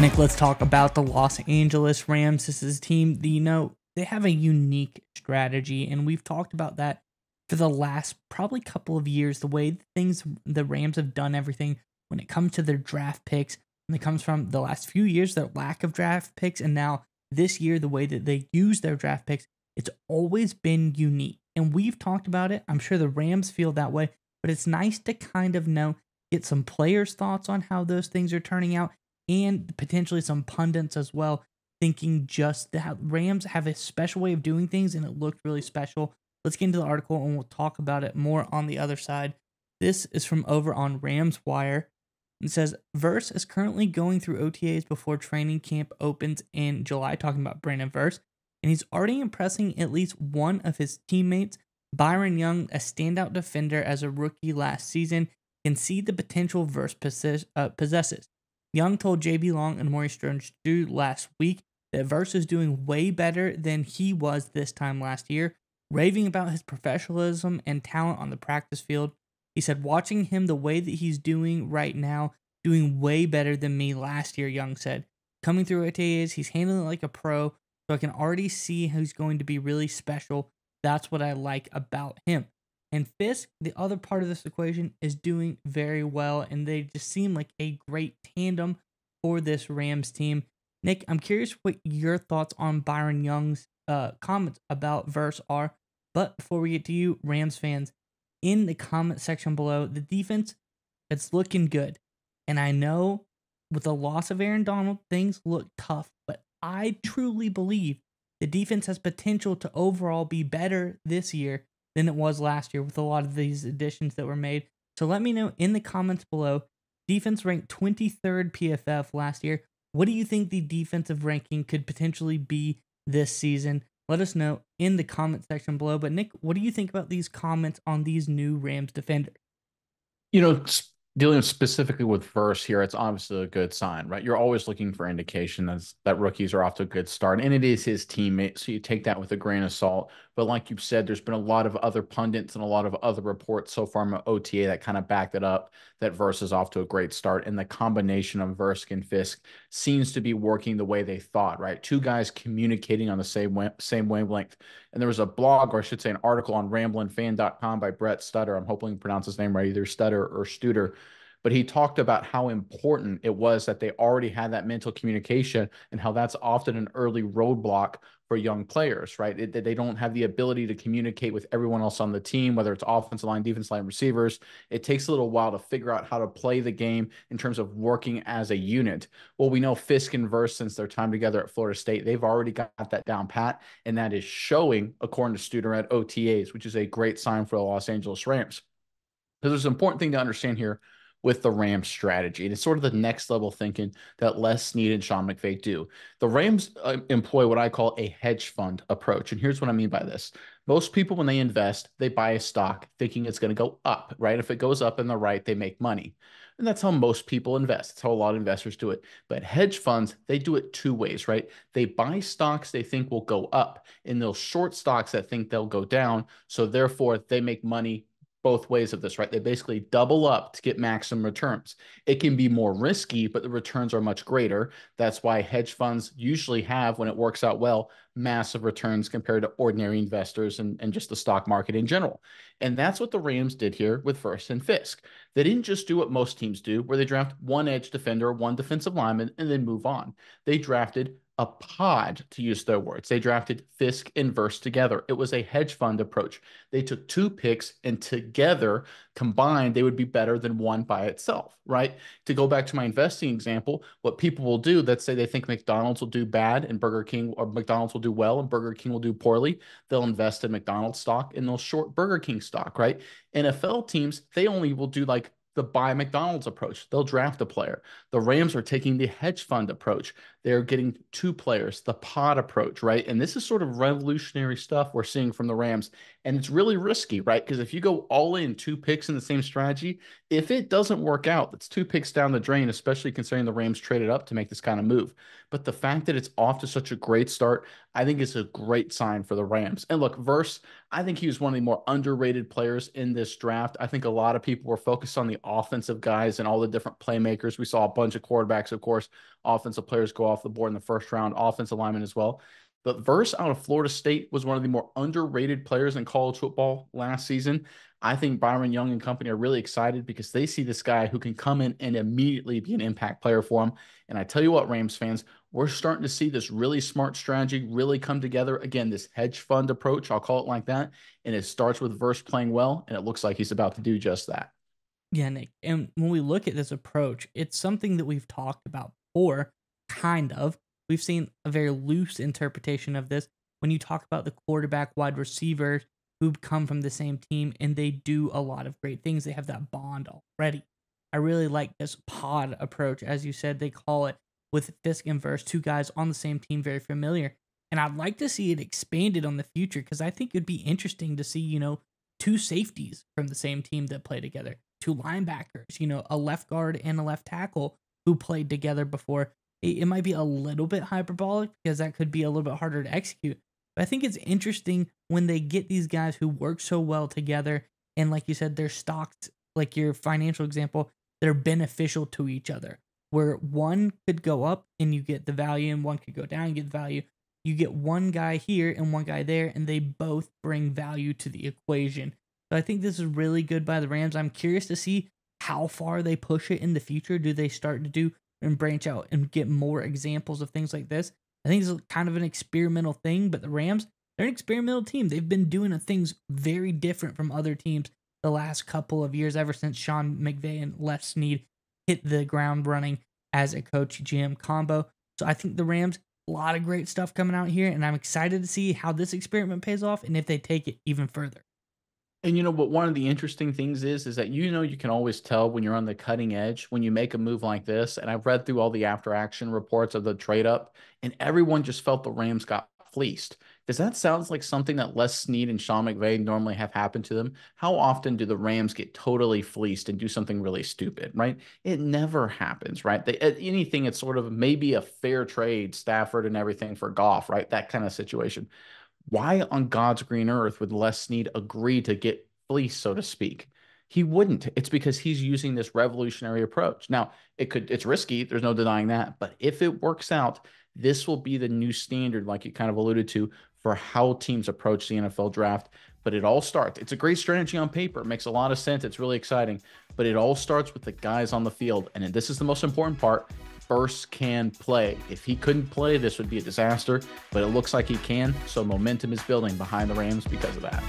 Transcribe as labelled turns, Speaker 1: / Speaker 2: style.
Speaker 1: Nick, let's talk about the Los Angeles Rams. This is a team, they have a unique strategy, and we've talked about that for the last probably couple of years. The way things the Rams have done everything when it comes to their draft picks, when it comes from the last few years, their lack of draft picks, and now this year, the way that they use their draft picks, it's always been unique. And we've talked about it. I'm sure the Rams feel that way, but it's nice to kind of get some players' thoughts on how those things are turning out and potentially some pundits as well, thinking just that Rams have a special way of doing things and it looked really special. Let's get into the article and we'll talk about it more on the other side. This is from over on Rams Wire. It says, Verse is currently going through OTAs before training camp opens in July, talking about Brandon Verse, and he's already impressing at least one of his teammates. Byron Young, a standout defender as a rookie last season, can see the potential Verse possesses. Young told JB Long and Maurice Jones-Drew last week that Verse is doing way better than he was this time last year, raving about his professionalism and talent on the practice field. He said, watching him the way that he's doing right now, doing way better than me last year, Young said. Coming through OTAs, he's handling it like a pro, so I can already see how he's going to be really special. That's what I like about him. And Fisk, the other part of this equation, is doing very well, and they just seem like a great tandem for this Rams team. Nick, I'm curious what your thoughts on Byron Young's comments about Verse are. But before we get to you, Rams fans, in the comment section below, the defense, it's looking good. And I know with the loss of Aaron Donald, things look tough, but I truly believe the defense has potential to overall be better this year than it was last year with a lot of these additions that were made. So let me know in the comments below. Defense ranked 23rd PFF last year. What do you think the defensive ranking could potentially be this season? Let us know in the comment section below. But Nick, what do you think about these comments on these new Rams defenders?
Speaker 2: Dealing specifically with Verse here, it's obviously a good sign, right? You're always looking for indication that rookies are off to a good start, and it is his teammate, so you take that with a grain of salt. But like you've said, there's been a lot of other pundits and a lot of other reports so far from OTA that kind of backed it up, that Verse is off to a great start, and the combination of Verse and Fisk seems to be working the way they thought, right? Two guys communicating on the same wavelength. And there was a blog, or I should say an article on ramblinfan.com by Brett Stutter. I'm hoping to pronounce his name right, either Stutter or Studer. But he talked about how important it was that they already had that mental communication and how that's often an early roadblock for young players, right? They don't have the ability to communicate with everyone else on the team, whether it's offensive line, defensive line, receivers. It takes a little while to figure out how to play the game in terms of working as a unit. Well, we know Fisk and Verse, since their time together at Florida State, they've already got that down pat, and that is showing, according to Studer, at OTAs, which is a great sign for the Los Angeles Rams. Because there's an important thing to understand here with the Rams strategy. And it's sort of the next level thinking that Les Snead and Sean McVay do. The Rams employ what I call a hedge fund approach. And here's what I mean by this. Most people, when they invest, they buy a stock thinking it's going to go up, right? If it goes up in the right, they make money. And that's how most people invest. That's how a lot of investors do it. But hedge funds, they do it two ways, right? They buy stocks they think will go up, and they'll short stocks that think they'll go down. So therefore, they make money both ways of this, right? They basically double up to get maximum returns. It can be more risky, but the returns are much greater. That's why hedge funds usually have, when it works out well, massive returns compared to ordinary investors and just the stock market in general. And that's what the Rams did here with Verse and Fisk. They didn't just do what most teams do, where they draft one edge defender, one defensive lineman, and then move on. They drafted a pod, to use their words. They drafted Fisk and Verse together. It was a hedge fund approach. They took two picks, and together, combined, they would be better than one by itself, right? To go back to my investing example, what people will do, let's say they think McDonald's will do bad and Burger King, or McDonald's will do well and Burger King will do poorly. They'll invest in McDonald's stock and they'll short Burger King stock, right? NFL teams, they only will do like the buy McDonald's approach. They'll draft a player. The Rams are taking the hedge fund approach. They're getting two players, the pod approach, right? And this is sort of revolutionary stuff we're seeing from the Rams. And it's really risky, right? Because if you go all in 2 picks in the same strategy, if it doesn't work out, that's 2 picks down the drain, especially considering the Rams traded up to make this kind of move. But the fact that it's off to such a great start, I think is a great sign for the Rams. And look, Verse, I think he was one of the more underrated players in this draft. I think a lot of people were focused on the offensive guys and all the different playmakers. We saw a bunch of quarterbacks, of course, offensive players go off the board in the first round, offensive linemen as well. But Verse out of Florida State was one of the more underrated players in college football last season. I think Byron Young and company are really excited because they see this guy who can come in and immediately be an impact player for them. And I tell you what, Rams fans, we're starting to see this really smart strategy really come together. Again, this hedge fund approach, I'll call it like that. And it starts with Verse playing well, and it looks like he's about to do just that.
Speaker 1: Yeah, Nick. And when we look at this approach, it's something that we've talked about before, kind of. We've seen a very loose interpretation of this when you talk about the quarterback, wide receivers who come from the same team and they do a lot of great things. They have that bond already. I really like this pod approach, as you said, they call it, with Fisk and Verse, two guys on the same team, very familiar. And I'd like to see it expanded on the future because I think it'd be interesting to see, two safeties from the same team that play together, two linebackers, a left guard and a left tackle who played together before. It might be a little bit hyperbolic because that could be a little bit harder to execute. But I think it's interesting when they get these guys who work so well together. And like you said, they're stocked, like your financial example, they're beneficial to each other. Where one could go up and you get the value and one could go down and get the value. You get one guy here and one guy there, and they both bring value to the equation. So I think this is really good by the Rams. I'm curious to see how far they push it in the future. Do they start to do and branch out and get more examples of things like this? I think it's kind of an experimental thing, but the Rams, they're an experimental team. They've been doing things very different from other teams the last couple of years, ever since Sean McVay and Les Snead hit the ground running as a coach GM combo. So I think the Rams, a lot of great stuff coming out here, and I'm excited to see how this experiment pays off and if they take it even further.
Speaker 2: And what one of the interesting things is that you can always tell when you're on the cutting edge when you make a move like this. And I've read through all the after action reports of the trade up, and everyone just felt the Rams got fleeced. Does that sound like something that Les Snead and Sean McVay normally have happen to them? How often do the Rams get totally fleeced and do something really stupid, right? It never happens, right? Anything, it's sort of maybe a fair trade, Stafford and everything for Goff, right? That kind of situation. Why on God's green earth would Les Snead agree to get fleeced, so to speak? He wouldn't. It's because he's using this revolutionary approach. Now, it's risky. There's no denying that. But if it works out, this will be the new standard, like you kind of alluded to, for how teams approach the NFL draft. But it all starts. It's a great strategy on paper. It makes a lot of sense. It's really exciting. But it all starts with the guys on the field. And this is the most important part. Verse can play. If he couldn't play, this would be a disaster. But it looks like he can. So momentum is building behind the Rams because of that.